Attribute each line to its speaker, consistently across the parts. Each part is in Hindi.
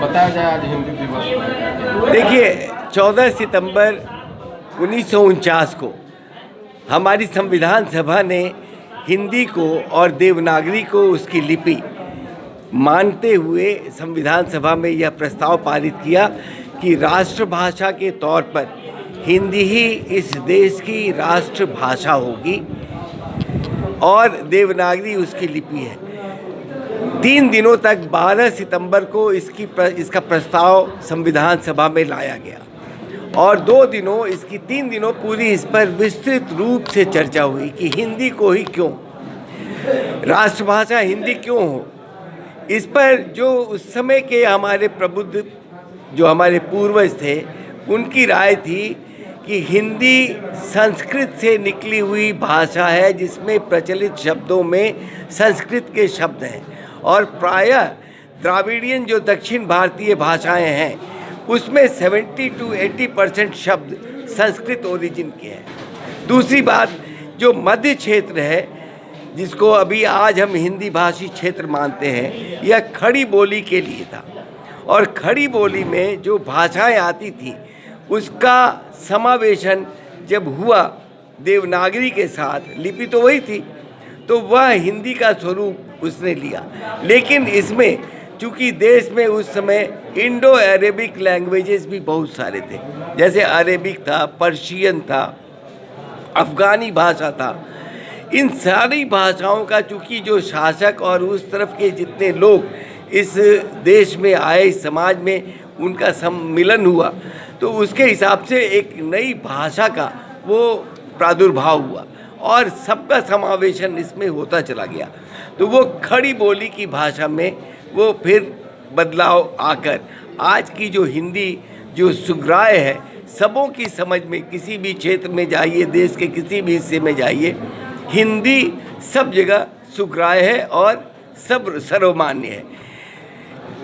Speaker 1: बताया जाए आज हिंदी दिवस।
Speaker 2: देखिए 14 सितंबर 1949 को हमारी संविधान सभा ने हिंदी को और देवनागरी को उसकी लिपि मानते हुए संविधान सभा में यह प्रस्ताव पारित किया कि राष्ट्रभाषा के तौर पर हिंदी ही इस देश की राष्ट्रभाषा होगी और देवनागरी उसकी लिपि है। 3 दिनों तक 12 सितंबर को इसका प्रस्ताव संविधान सभा में लाया गया और 3 दिनों पूरी इस पर विस्तृत रूप से चर्चा हुई कि हिंदी को ही क्यों राष्ट्रभाषा हिंदी क्यों हो। इस पर जो उस समय के हमारे प्रबुद्ध जो हमारे पूर्वज थे उनकी राय थी कि हिंदी संस्कृत से निकली हुई भाषा है जिसमें प्रचलित शब्दों में संस्कृत के शब्द हैं और प्रायः द्राविडियन जो दक्षिण भारतीय भाषाएं हैं उसमें 70 to 80% शब्द संस्कृत ओरिजिन के हैं। दूसरी बात, जो मध्य क्षेत्र है जिसको अभी आज हम हिंदी भाषी क्षेत्र मानते हैं, यह खड़ी बोली के लिए था और खड़ी बोली में जो भाषाएं आती थी उसका समावेशन जब हुआ देवनागरी के साथ, लिपि तो वही थी, तो वह हिंदी का स्वरूप उसने लिया। लेकिन इसमें चूँकि देश में उस समय इंडो अरेबिक लैंग्वेजेस भी बहुत सारे थे, जैसे अरेबिक था, पर्शियन था, अफ़गानी भाषा था। इन सारी भाषाओं का चूँकि जो शासक और उस तरफ के जितने लोग इस देश में आए, इस समाज में उनका सम्मिलन हुआ, तो उसके हिसाब से एक नई भाषा का वो प्रादुर्भाव हुआ और सबका समावेशन इसमें होता चला गया। तो वो खड़ी बोली की भाषा में वो फिर बदलाव आकर आज की जो हिंदी जो सुग्राह्य है, सबों की समझ में, किसी भी क्षेत्र में जाइए, देश के किसी भी हिस्से में जाइए, हिंदी सब जगह सुग्राह्य है और सब सर्वमान्य है।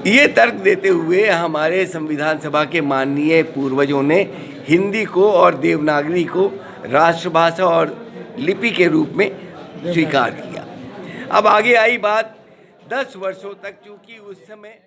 Speaker 2: ये तर्क देते हुए हमारे संविधान सभा के माननीय पूर्वजों ने हिंदी को और देवनागरी को राष्ट्रभाषा और लिपि के रूप में स्वीकार किया। अब आगे आई बात 10 वर्षों तक, चूँकि उस समय